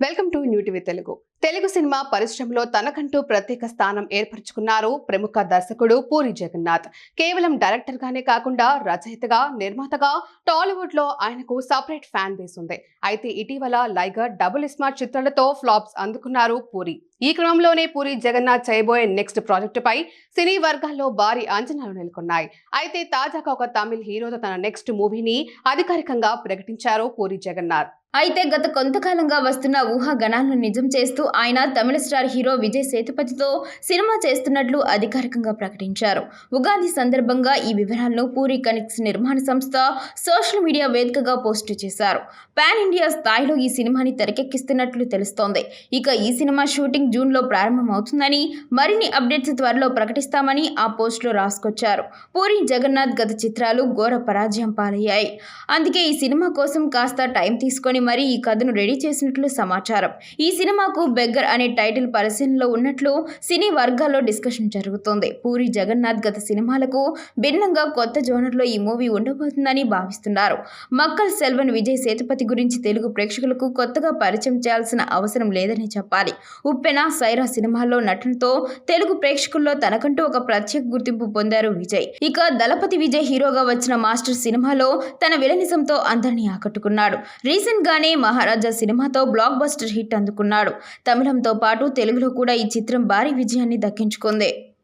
Welcome to new TV Telugu cinema పరిశ్రమలో తనకంటూ ప్రత్యేక స్థానం ఏర్పరచుకున్నారు ప్రముఖ దర్శకుడు పూరి జగన్నాథ్. కేవలం డైరెక్టర్ గానే కాకుండా రచయితగా, నిర్మాతగా టాలీవుడ్ లో ఆయనకు సెపరేట్ ఫ్యాన్ బేస్ ఉంది. అయితే ఇటీవల లైగర్, డబుల్ స్మార్ట్ చిత్రాలతో ఫ్లాప్స్ అందుకున్నారు పూరి. ఈ క్రమంలోనే పూరి జగన్నాథ్ చేయబోయే నెక్స్ట్ ప్రాజెక్టు పై సినీ వర్గాల్లో భారీ అంచనాలు నెలకొన్నాయి. అయితే తాజాగా ఒక తమిళ హీరోతో తన నెక్స్ట్ మూవీని అధికారికంగా ప్రకటించారు పూరి జగన్నాథ్. అయితే గత కొంతకాలంగా వస్తున్న ఊహాగానాలను నిజం చేస్తూ ఆయన తమిళ స్టార్ హీరో విజయ్ సేతుపతితో సినిమా చేస్తున్నట్లు అధికారికంగా ప్రకటించారు. ఉగాది సందర్భంగా ఈ వివరాలను పూరి కనెక్ట్స్ నిర్మాణ సంస్థ సోషల్ మీడియా వేదికగా పోస్టు చేశారు. పాన్ ఇండియా స్థాయిలో ఈ సినిమాని తెరకెక్కిస్తున్నట్లు తెలుస్తోంది. ఇక ఈ సినిమా షూటింగ్ జూన్లో ప్రారంభమవుతుందని, మరిన్ని అప్డేట్స్ త్వరలో ప్రకటిస్తామని ఆ పోస్టులో రాసుకొచ్చారు. పూరి జగన్నాథ్ గత చిత్రాలు ఘోర పరాజయం పాలయ్యాయి. అందుకే ఈ సినిమా కోసం కాస్త టైం తీసుకొని మరి ఈ కథను రెడీ చేసినట్లు సమాచారం. ఈ సినిమాకు బెగ్గర్ అనే టైటిల్ పరిశీలనలో ఉన్నట్లు సినీ వర్గాల్లో డిస్కషన్ జరుగుతోంది. పూరి జగన్నాథ్ గత సినిమాలకు భిన్నంగా కొత్త జోనర్లో ఈ మూవీ ఉండబోతుందని భావిస్తున్నారు. మక్కల్ సెల్వన్ విజయ్ సేతుపతి గురించి తెలుగు ప్రేక్షకులకు కొత్తగా పరిచయం చేయాల్సిన అవసరం లేదని చెప్పాలి. ఉప్పెన, సైరా సినిమాల్లో నటనతో తెలుగు ప్రేక్షకుల్లో తనకంటూ ఒక ప్రత్యేక గుర్తింపు పొందారు విజయ్. ఇక దళపతి విజయ్ హీరోగా వచ్చిన మాస్టర్ సినిమాలో తన విలనిజంతో అందరినీ ఆకట్టుకున్నాడు. రీసెంట్ గానే మహారాజా సినిమాతో బ్లాక్ బస్టర్ హిట్ అందుకున్నాడు. తమిళంతో పాటు తెలుగులో కూడా ఈ చిత్రం భారీ విజయాన్ని దక్కించుకుంది.